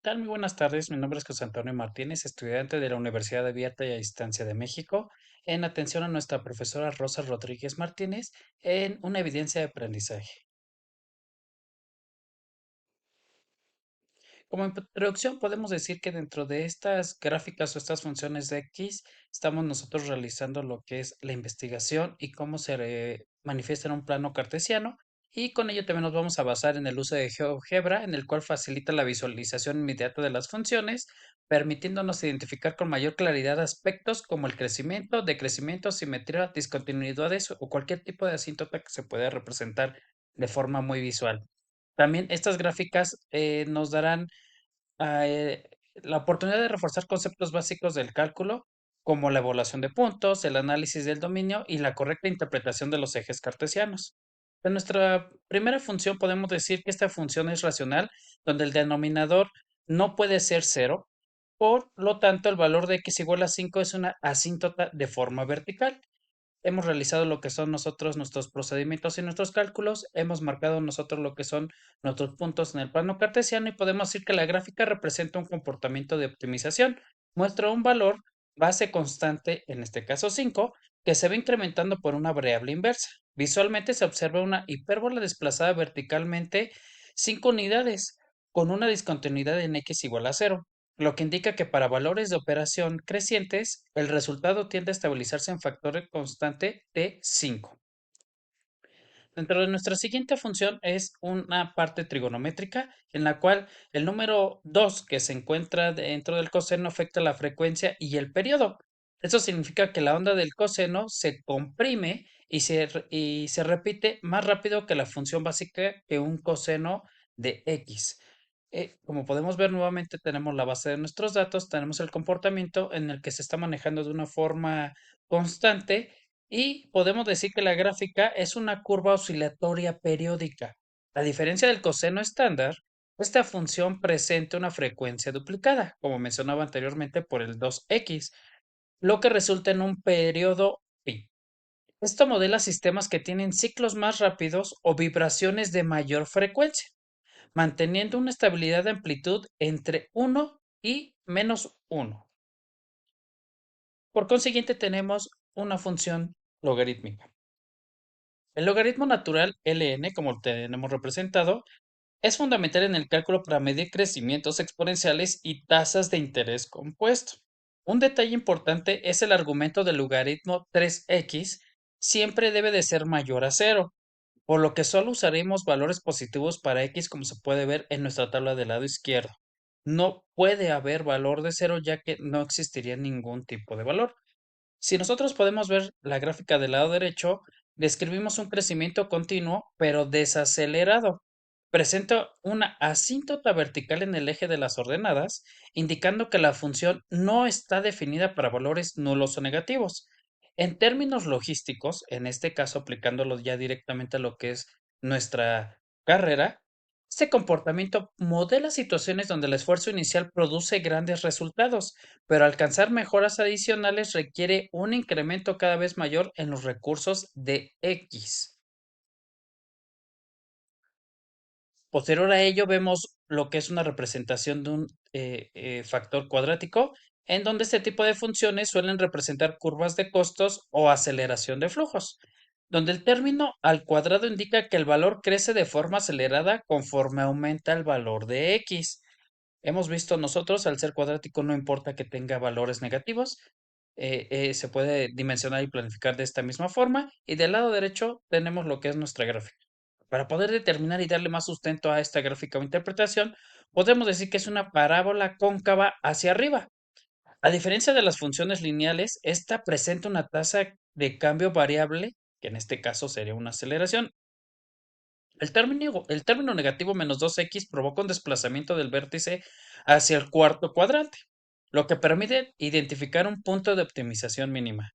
tal? Muy buenas tardes. Mi nombre es José Antonio Martínez, estudiante de la Universidad Abierta y a Distancia de México, en atención a nuestra profesora Rosa Rodríguez Martínez en una evidencia de aprendizaje. Como introducción, podemos decir que dentro de estas gráficas o estas funciones de X, estamos nosotros realizando lo que es la investigación y cómo se manifiesta en un plano cartesiano. Y con ello también nos vamos a basar en el uso de GeoGebra, en el cual facilita la visualización inmediata de las funciones, permitiéndonos identificar con mayor claridad aspectos como el crecimiento, decrecimiento, simetría, discontinuidades o cualquier tipo de asíntota que se pueda representar de forma muy visual. También estas gráficas nos darán la oportunidad de reforzar conceptos básicos del cálculo, como la evaluación de puntos, el análisis del dominio y la correcta interpretación de los ejes cartesianos. En nuestra primera función podemos decir que esta función es racional, donde el denominador no puede ser cero, por lo tanto el valor de x igual a 5 es una asíntota de forma vertical. Hemos realizado lo que son nosotros nuestros procedimientos y nuestros cálculos, hemos marcado nosotros lo que son nuestros puntos en el plano cartesiano y podemos decir que la gráfica representa un comportamiento de optimización. Muestra un valor base constante, en este caso 5, que se va incrementando por una variable inversa. Visualmente se observa una hipérbola desplazada verticalmente 5 unidades con una discontinuidad en x igual a cero, lo que indica que para valores de operación crecientes, el resultado tiende a estabilizarse en factor constante de 5. Dentro de nuestra siguiente función es una parte trigonométrica en la cual el número 2 que se encuentra dentro del coseno afecta la frecuencia y el periodo. Eso significa que la onda del coseno se comprime y se repite más rápido que la función básica que un coseno de x. Como podemos ver nuevamente tenemos la base de nuestros datos, tenemos el comportamiento en el que se está manejando de una forma constante y podemos decir que la gráfica es una curva oscilatoria periódica. A diferencia del coseno estándar, esta función presenta una frecuencia duplicada, como mencionaba anteriormente por el 2x, lo que resulta en un periodo pi. Esto modela sistemas que tienen ciclos más rápidos o vibraciones de mayor frecuencia, manteniendo una estabilidad de amplitud entre 1 y -1. Por consiguiente, tenemos una función logarítmica. El logaritmo natural ln, como lo tenemos representado, es fundamental en el cálculo para medir crecimientos exponenciales y tasas de interés compuesto. Un detalle importante es el argumento del logaritmo 3x siempre debe de ser mayor a cero, por lo que solo usaremos valores positivos para x como se puede ver en nuestra tabla del lado izquierdo. No puede haber valor de cero ya que no existiría ningún tipo de valor. Si nosotros podemos ver la gráfica del lado derecho, describimos un crecimiento continuo, pero desacelerado. Presenta una asíntota vertical en el eje de las ordenadas, indicando que la función no está definida para valores nulos o negativos. En términos logísticos, en este caso aplicándolo ya directamente a lo que es nuestra carrera, este comportamiento modela situaciones donde el esfuerzo inicial produce grandes resultados, pero alcanzar mejoras adicionales requiere un incremento cada vez mayor en los recursos de X. Posterior a ello, vemos lo que es una representación de un factor cuadrático, en donde este tipo de funciones suelen representar curvas de costos o aceleración de flujos, donde el término al cuadrado indica que el valor crece de forma acelerada conforme aumenta el valor de X. Hemos visto nosotros, al ser cuadrático, no importa que tenga valores negativos, se puede dimensionar y planificar de esta misma forma. Y del lado derecho tenemos lo que es nuestra gráfica. Para poder determinar y darle más sustento a esta gráfica o interpretación, podemos decir que es una parábola cóncava hacia arriba. A diferencia de las funciones lineales, esta presenta una tasa de cambio variable, que en este caso sería una aceleración. El término negativo menos 2x provoca un desplazamiento del vértice hacia el cuarto cuadrante, lo que permite identificar un punto de optimización mínima.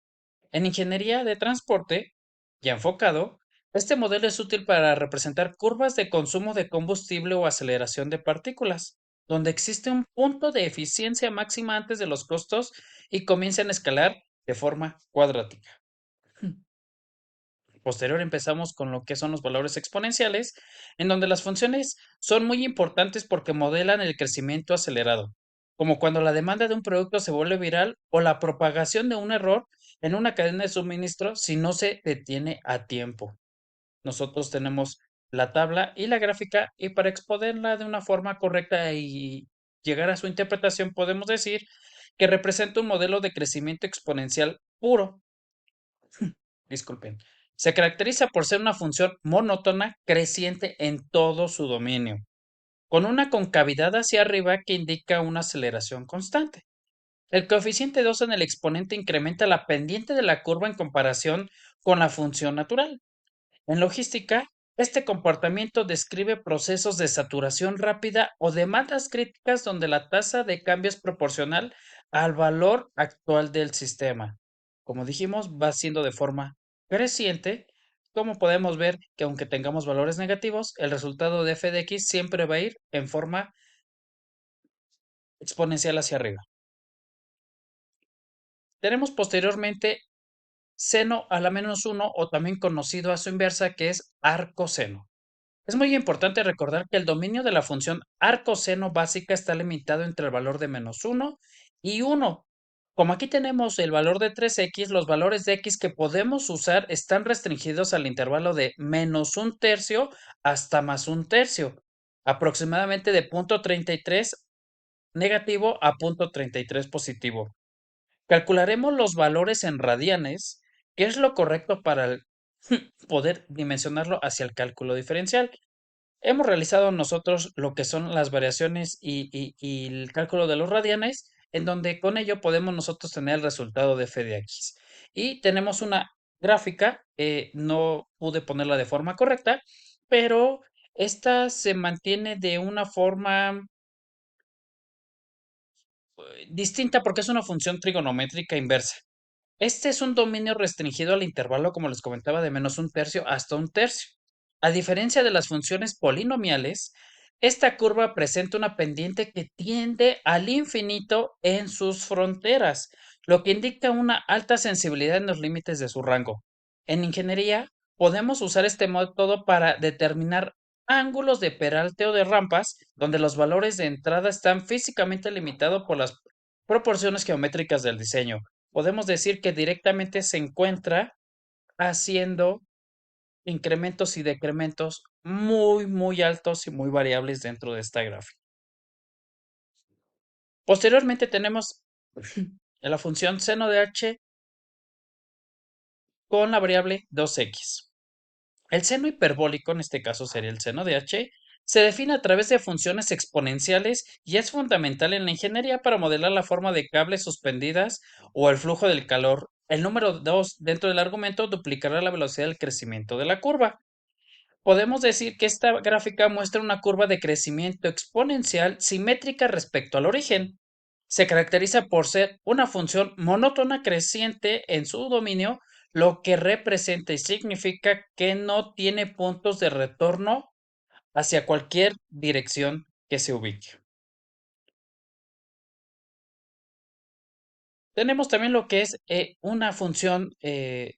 En ingeniería de transporte, ya enfocado, este modelo es útil para representar curvas de consumo de combustible o aceleración de partículas, donde existe un punto de eficiencia máxima antes de los costos y comienzan a escalar de forma cuadrática. Posterior empezamos con lo que son los valores exponenciales, en donde las funciones son muy importantes porque modelan el crecimiento acelerado, como cuando la demanda de un producto se vuelve viral o la propagación de un error en una cadena de suministro si no se detiene a tiempo. Nosotros tenemos la tabla y la gráfica y para exponerla de una forma correcta y llegar a su interpretación podemos decir que representa un modelo de crecimiento exponencial puro. Disculpen. Se caracteriza por ser una función monótona creciente en todo su dominio, con una concavidad hacia arriba que indica una aceleración constante. El coeficiente 2 en el exponente incrementa la pendiente de la curva en comparación con la función natural. En logística, este comportamiento describe procesos de saturación rápida o demandas críticas donde la tasa de cambio es proporcional al valor actual del sistema. Como dijimos, va siendo de forma creciente. Como podemos ver que aunque tengamos valores negativos, el resultado de f de x siempre va a ir en forma exponencial hacia arriba. Tenemos posteriormente seno a la menos 1 o también conocido a su inversa que es arcoseno. Es muy importante recordar que el dominio de la función arcoseno básica está limitado entre el valor de -1 y 1. Como aquí tenemos el valor de 3x, los valores de x que podemos usar están restringidos al intervalo de -1/3 hasta +1/3, aproximadamente de 0.33 negativo a 0.33 positivo. Calcularemos los valores en radianes, que es lo correcto para poder dimensionarlo hacia el cálculo diferencial. Hemos realizado nosotros lo que son las variaciones y el cálculo de los radianes, en donde con ello podemos nosotros tener el resultado de f de x. Y tenemos una gráfica, no pude ponerla de forma correcta, pero esta se mantiene de una forma distinta porque es una función trigonométrica inversa. Este es un dominio restringido al intervalo, como les comentaba, de -1/3 hasta 1/3. A diferencia de las funciones polinomiales, esta curva presenta una pendiente que tiende al infinito en sus fronteras, lo que indica una alta sensibilidad en los límites de su rango. En ingeniería, podemos usar este método para determinar ángulos de peralte o de rampas, donde los valores de entrada están físicamente limitados por las proporciones geométricas del diseño. Podemos decir que directamente se encuentra haciendo incrementos y decrementos muy, muy altos y muy variables dentro de esta gráfica. Posteriormente tenemos la función seno de h con la variable 2x. El seno hiperbólico, en este caso sería el seno de h, se define a través de funciones exponenciales y es fundamental en la ingeniería para modelar la forma de cables suspendidas o el flujo del calor. El número 2 dentro del argumento duplicará la velocidad del crecimiento de la curva. Podemos decir que esta gráfica muestra una curva de crecimiento exponencial simétrica respecto al origen. Se caracteriza por ser una función monótona creciente en su dominio, lo que representa y significa que no tiene puntos de retorno hacia cualquier dirección que se ubique. Tenemos también lo que es una función de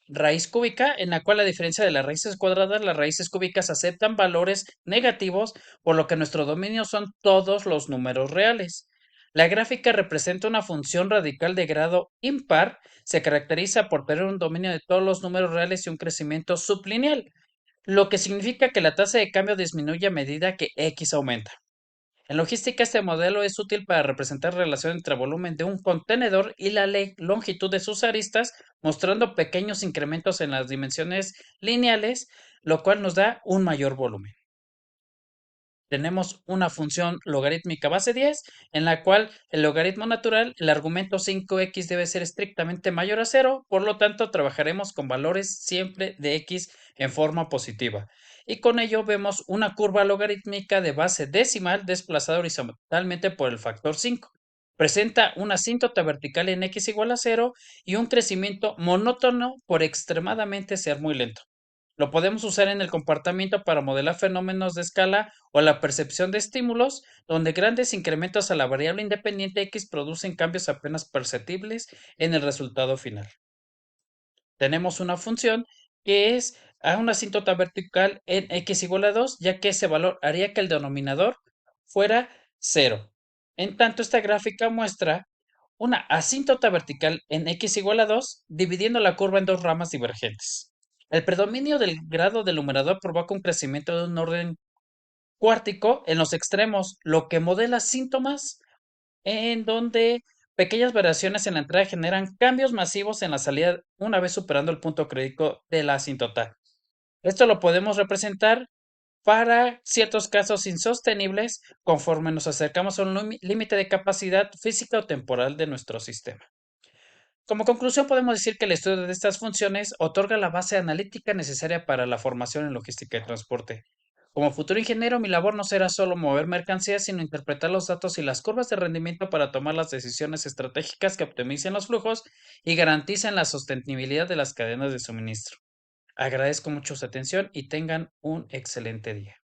raíz cúbica, en la cual a diferencia de las raíces cuadradas, las raíces cúbicas aceptan valores negativos, por lo que nuestro dominio son todos los números reales. La gráfica representa una función radical de grado impar, se caracteriza por tener un dominio de todos los números reales y un crecimiento sublineal, lo que significa que la tasa de cambio disminuye a medida que x aumenta. En logística, este modelo es útil para representar la relación entre el volumen de un contenedor y la longitud de sus aristas, mostrando pequeños incrementos en las dimensiones lineales, lo cual nos da un mayor volumen. Tenemos una función logarítmica base 10, en la cual el logaritmo natural, el argumento 5x debe ser estrictamente mayor a 0, por lo tanto trabajaremos con valores siempre de x en forma positiva. Y con ello vemos una curva logarítmica de base decimal desplazada horizontalmente por el factor 5. Presenta una asíntota vertical en x igual a 0 y un crecimiento monótono por extremadamente ser muy lento. Lo podemos usar en el comportamiento para modelar fenómenos de escala o la percepción de estímulos, donde grandes incrementos a la variable independiente x producen cambios apenas perceptibles en el resultado final. Tenemos una función que es a una asíntota vertical en x igual a 2, ya que ese valor haría que el denominador fuera cero. En tanto, esta gráfica muestra una asíntota vertical en x igual a 2, dividiendo la curva en dos ramas divergentes. El predominio del grado del numerador provoca un crecimiento de un orden cuártico en los extremos, lo que modela síntomas en donde pequeñas variaciones en la entrada generan cambios masivos en la salida una vez superando el punto crítico de la asíntota. Esto lo podemos representar para ciertos casos insostenibles conforme nos acercamos a un límite de capacidad física o temporal de nuestro sistema. Como conclusión, podemos decir que el estudio de estas funciones otorga la base analítica necesaria para la formación en logística y transporte. Como futuro ingeniero, mi labor no será solo mover mercancías, sino interpretar los datos y las curvas de rendimiento para tomar las decisiones estratégicas que optimicen los flujos y garanticen la sostenibilidad de las cadenas de suministro. Agradezco mucho su atención y tengan un excelente día.